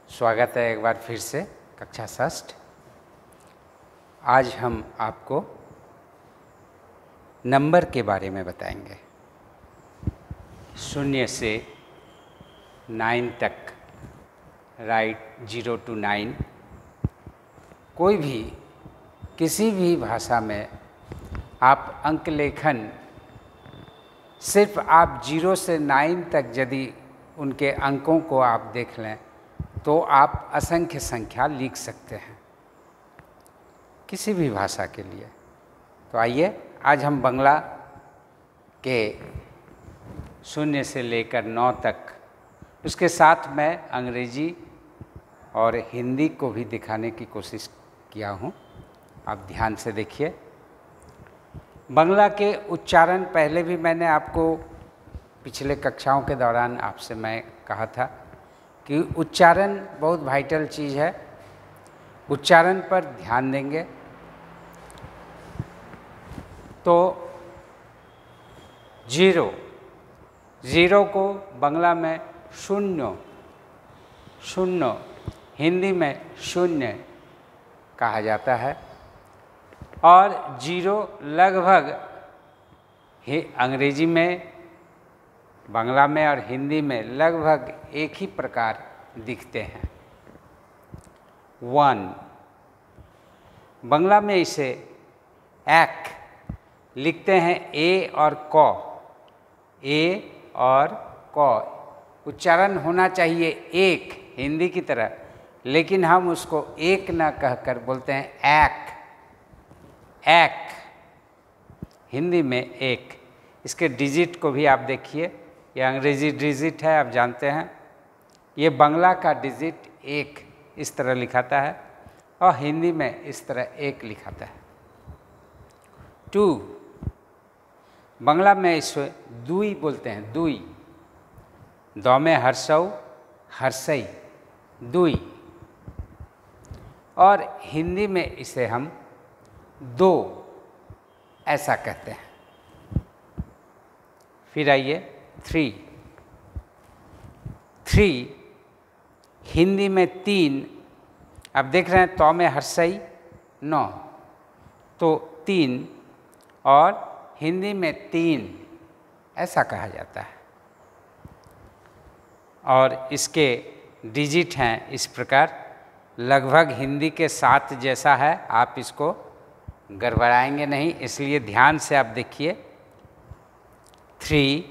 स्वागत है एक बार फिर से कक्षा षष्ठ। आज हम आपको नंबर के बारे में बताएंगे। 0 से 9 तक, राइट 0 to 9। कोई भी किसी भी भाषा में आप अंक लेखन सिर्फ आप 0 से 9 तक यदि उनके अंकों को आप देख लें तो आप असंख्य संख्या लिख सकते हैं किसी भी भाषा के लिए। तो आइए आज हम बांग्ला के 0 से लेकर 9 तक, उसके साथ मैं अंग्रेजी और हिंदी को भी दिखाने की कोशिश किया हूँ। आप ध्यान से देखिए। बांग्ला के उच्चारण पहले भी मैंने आपको पिछले कक्षाओं के दौरान आपसे मैं कहा था कि उच्चारण बहुत वाइटल चीज़ है। उच्चारण पर ध्यान देंगे तो 0 को बांग्ला में शून्य, हिंदी में शून्य कहा जाता है। और 0 लगभग अंग्रेजी में, बांग्ला में और हिंदी में लगभग एक ही प्रकार दिखते हैं। 1 बांग्ला में इसे एक लिखते हैं, ए और क। उच्चारण होना चाहिए एक, हिंदी की तरह, लेकिन हम उसको एक न कहकर बोलते हैं एक, हिंदी में एक। इसके डिजिट को भी आप देखिए, ये अंग्रेजी डिजिट है, आप जानते हैं। ये बांग्ला का डिजिट एक इस तरह लिखाता है और हिंदी में इस तरह एक लिखाता है। 2 बांग्ला में इसे दुई बोलते हैं, दुई। दौ में हर्षौ, हर्षई, दुई। और हिंदी में इसे हम दो ऐसा कहते हैं। फिर आइए 3 हिंदी में 3। अब देख रहे हैं तौ में हर्षई 9, तो 3, और हिंदी में 3 ऐसा कहा जाता है। और इसके डिजिट हैं इस प्रकार, लगभग हिंदी के 7 जैसा है। आप इसको गड़बड़ाएंगे नहीं, इसलिए ध्यान से आप देखिए। 3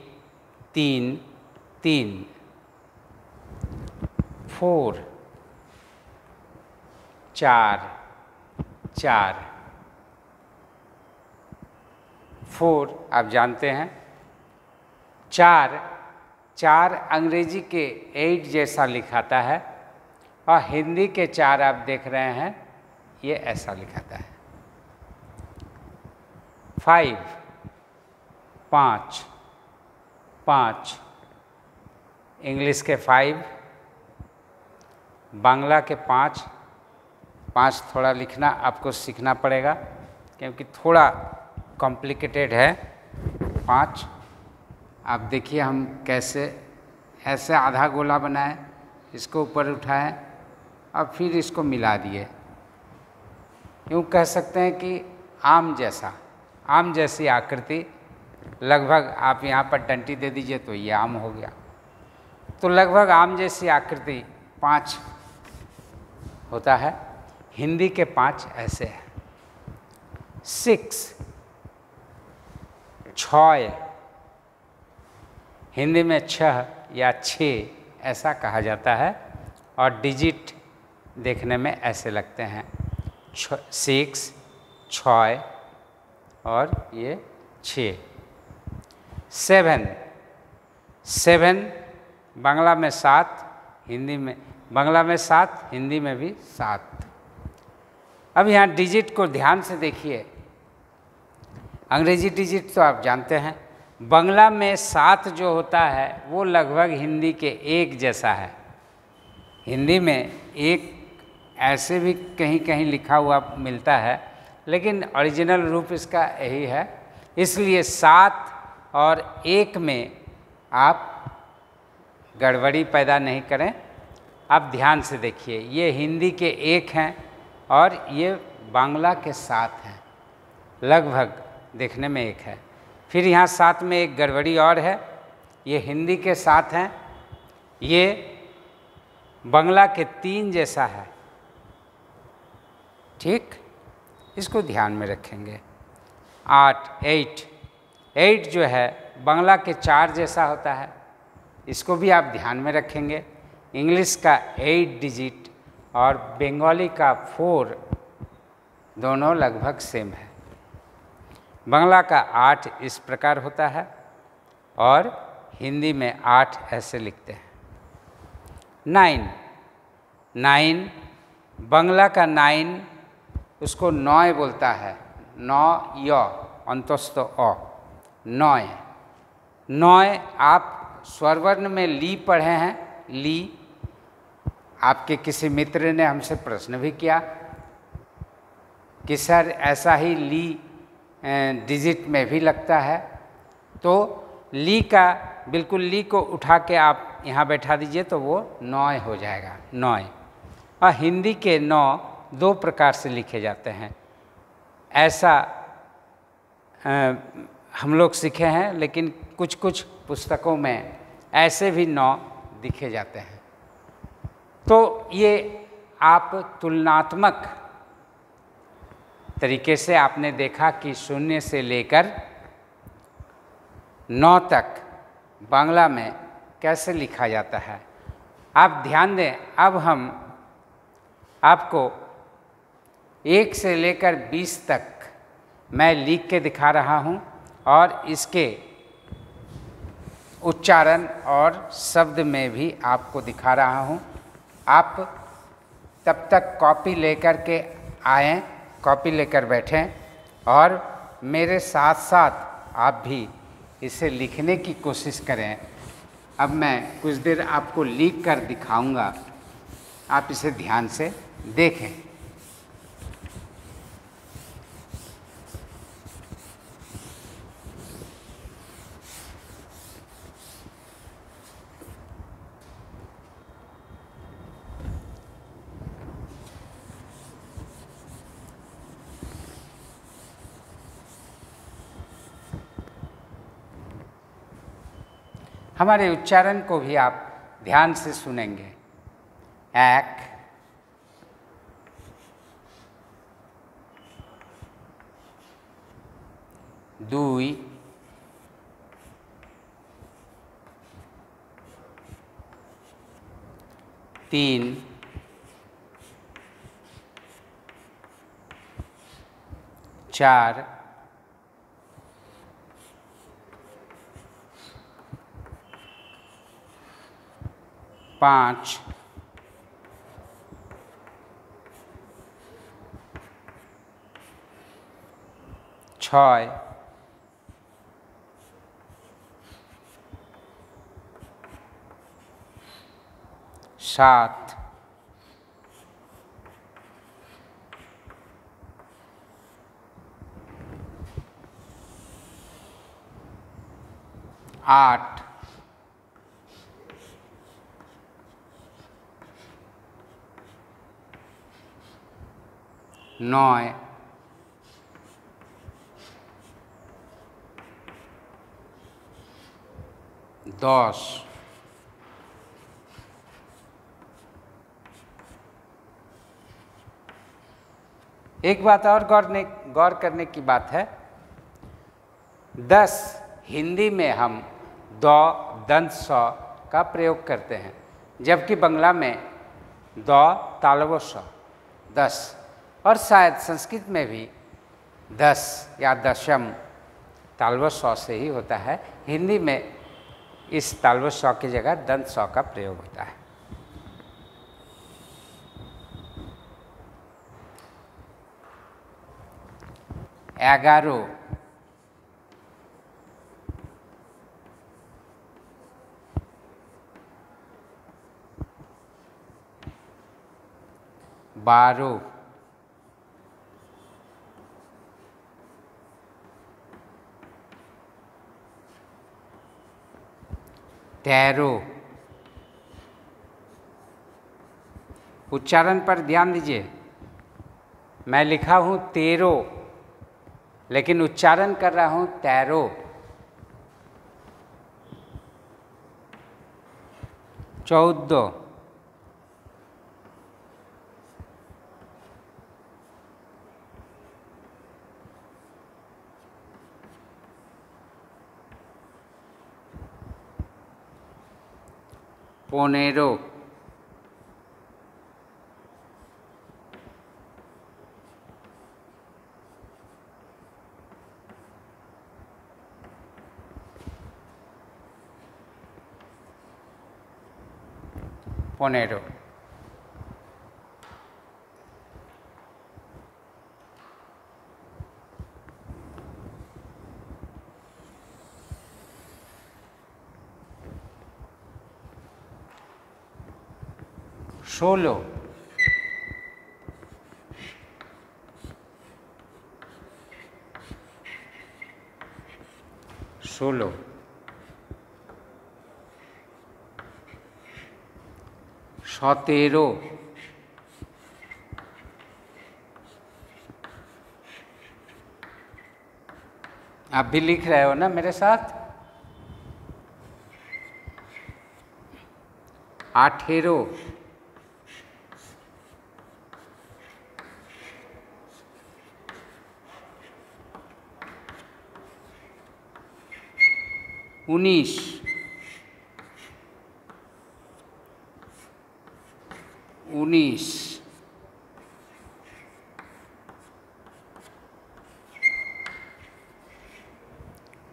3 4 4 4 आप जानते हैं। 4 अंग्रेजी के 8 जैसा लिखाता है और हिंदी के 4 आप देख रहे हैं, ये ऐसा लिखाता है। 5 इंग्लिश के 5, बांग्ला के 5 थोड़ा लिखना आपको सीखना पड़ेगा क्योंकि थोड़ा कॉम्प्लिकेटेड है। 5 आप देखिए हम कैसे ऐसे आधा गोला बनाए, इसको ऊपर उठाएं और फिर इसको मिला दिए। यूँ कह सकते हैं कि आम जैसी आकृति। लगभग आप यहाँ पर डंटी दे दीजिए तो ये आम हो गया। तो लगभग आम जैसी आकृति 5 होता है। हिंदी के 5 ऐसे हैं। 6 हिंदी में 6 या 6 ऐसा कहा जाता है और डिजिट देखने में ऐसे लगते हैं। 6 और ये 6। 7 बांग्ला में 7, बांग्ला में 7, हिंदी में भी 7। अब यहाँ डिजिट को ध्यान से देखिए। अंग्रेजी डिजिट तो आप जानते हैं। बांग्ला में 7 जो होता है वो लगभग हिंदी के 1 जैसा है। हिंदी में 1 ऐसे भी कहीं कहीं लिखा हुआ मिलता है, लेकिन ओरिजिनल रूप इसका यही है। इसलिए 7 और 1 में आप गड़बड़ी पैदा नहीं करें। आप ध्यान से देखिए, ये हिंदी के 1 हैं और ये बांग्ला के 7 हैं, लगभग देखने में 1 है। फिर यहाँ 7 में एक गड़बड़ी और है, ये हिंदी के 7 हैं, ये बांग्ला के 3 जैसा है। ठीक, इसको ध्यान में रखेंगे। 8 जो है बांग्ला के 4 जैसा होता है, इसको भी आप ध्यान में रखेंगे। इंग्लिश का 8 डिजिट और बंगाली का 4 दोनों लगभग सेम है। बांग्ला का 8 इस प्रकार होता है और हिंदी में 8 ऐसे लिखते हैं। 9 बांग्ला का 9 उसको 9 बोलता है, 9 य अंतस्थ अ, 9 आप स्वरवर्ण में ली पढ़े हैं, ली। आपके किसी मित्र ने हमसे प्रश्न भी किया कि सर ऐसा ही ली डिजिट में भी लगता है, तो ली का बिल्कुल ली को उठा के आप यहाँ बैठा दीजिए तो वो 9 हो जाएगा, 9। और हिंदी के 9 2 प्रकार से लिखे जाते हैं, ऐसा हम लोग सीखे हैं, लेकिन कुछ कुछ पुस्तकों में ऐसे भी 9 लिखे जाते हैं। तो ये आप तुलनात्मक तरीके से आपने देखा कि 0 से लेकर 9 तक बांग्ला में कैसे लिखा जाता है। आप ध्यान दें, अब हम आपको 1 से लेकर 20 तक मैं लिख के दिखा रहा हूँ और इसके उच्चारण और शब्द में भी आपको दिखा रहा हूँ। आप तब तक कॉपी लेकर के आएँ, कॉपी लेकर बैठें और मेरे साथ साथ आप भी इसे लिखने की कोशिश करें। अब मैं कुछ देर आपको लिख कर दिखाऊंगा, आप इसे ध्यान से देखें। हमारे उच्चारण को भी आप ध्यान से सुनेंगे। 1 2 3 4 5 6 7 8 9 10 एक बात और गौर करने की बात है, 10 हिंदी में हम द दंत स का प्रयोग करते हैं, जबकि बांग्ला में द तालव स 10, और शायद संस्कृत में भी 10 या दशम तालव स से ही होता है। हिंदी में इस तालव स की जगह दंत स का प्रयोग होता है। एगारो 12 13 उच्चारण पर ध्यान दीजिए। मैं लिखा हूँ 13, लेकिन उच्चारण कर रहा हूँ 13। 14, 15, 15, 16, 16, 17, आप भी लिख रहे हो ना मेरे साथ? 18, 19, 19,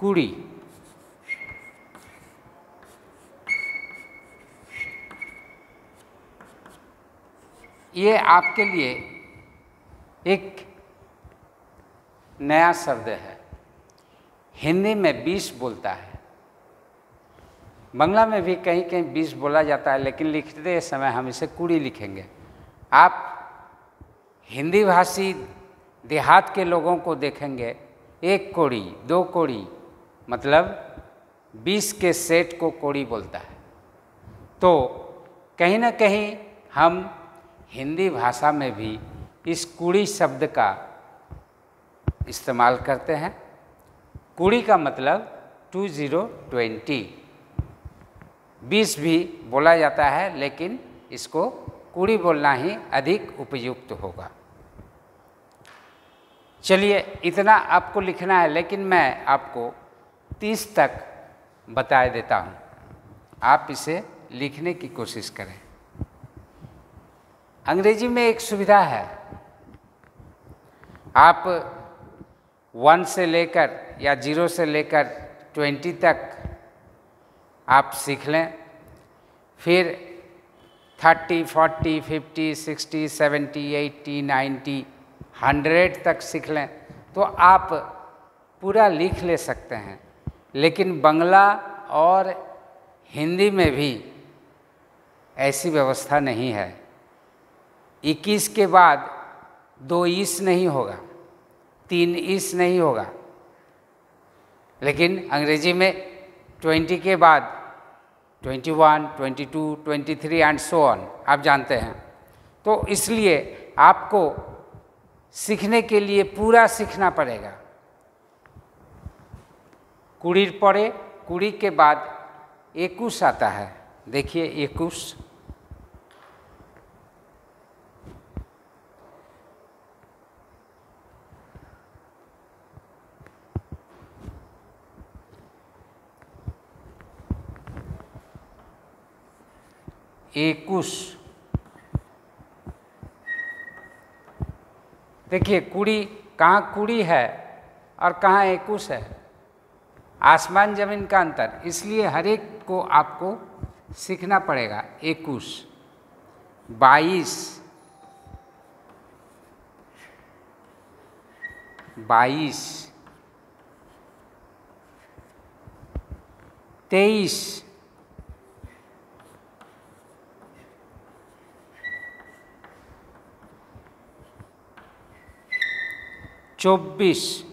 20, ये आपके लिए एक नया शब्द है। हिंदी में 20 बोलता है, बांग्ला में भी कहीं कहीं 20 बोला जाता है, लेकिन लिखते समय हम इसे 20 लिखेंगे। आप हिंदी भाषी देहात के लोगों को देखेंगे, 1 कौड़ी, 2 कौड़ी, मतलब 20 के सेट को कौड़ी बोलता है। तो कहीं ना कहीं हम हिंदी भाषा में भी इस कूड़ी शब्द का इस्तेमाल करते हैं। कूड़ी का मतलब 2020, 20 भी बोला जाता है, लेकिन इसको कूड़ी बोलना ही अधिक उपयुक्त होगा। चलिए, इतना आपको लिखना है, लेकिन मैं आपको 30 तक बता देता हूँ। आप इसे लिखने की कोशिश करें। अंग्रेजी में एक सुविधा है, आप 1 से लेकर या 0 से लेकर 20 तक आप सीख लें, फिर 30, 40, 50, 60, 70, 80, 90, 100 तक सीख लें तो आप पूरा लिख ले सकते हैं। लेकिन बांग्ला और हिंदी में भी ऐसी व्यवस्था नहीं है। 21 के बाद 2 ईस नहीं होगा, 3 ईस नहीं होगा, लेकिन अंग्रेजी में 20 के बाद 21, 22, 23 एंड सो ऑन, आप जानते हैं। तो इसलिए आपको सीखने के लिए पूरा सीखना पड़ेगा। कुड़ी पड़े, कुड़ी के बाद 21 आता है। देखिए 21, देखिए कुड़ी, कहाँ कुड़ी है और कहाँ 21 है, आसमान जमीन का अंतर। इसलिए हर एक को आपको सीखना पड़ेगा। 21, 22, 23, 24, 25,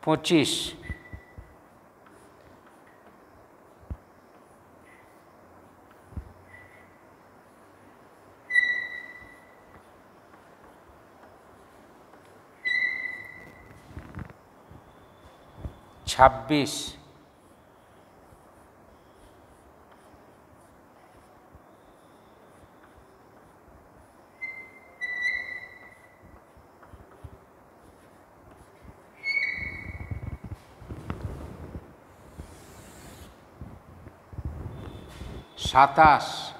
25, 26, 27,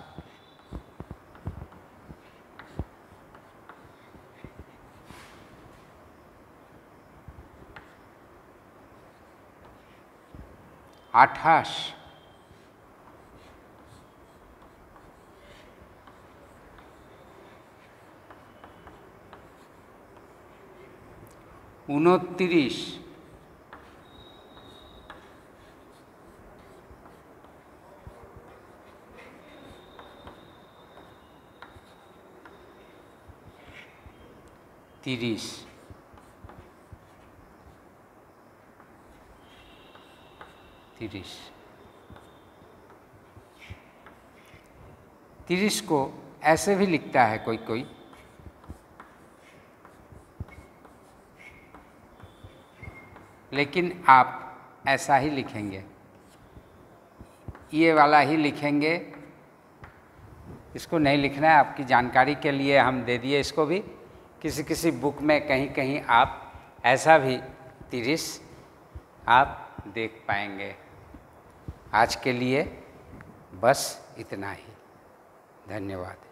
28, 29, 30, 30 को ऐसे भी लिखता है कोई कोई, लेकिन आप ऐसा ही लिखेंगे, ये वाला ही लिखेंगे, इसको नहीं लिखना है। आपकी जानकारी के लिए हम दे दिए इसको भी। किसी किसी बुक में कहीं कहीं आप ऐसा भी 30 आप देख पाएंगे। आज के लिए बस इतना ही। धन्यवाद।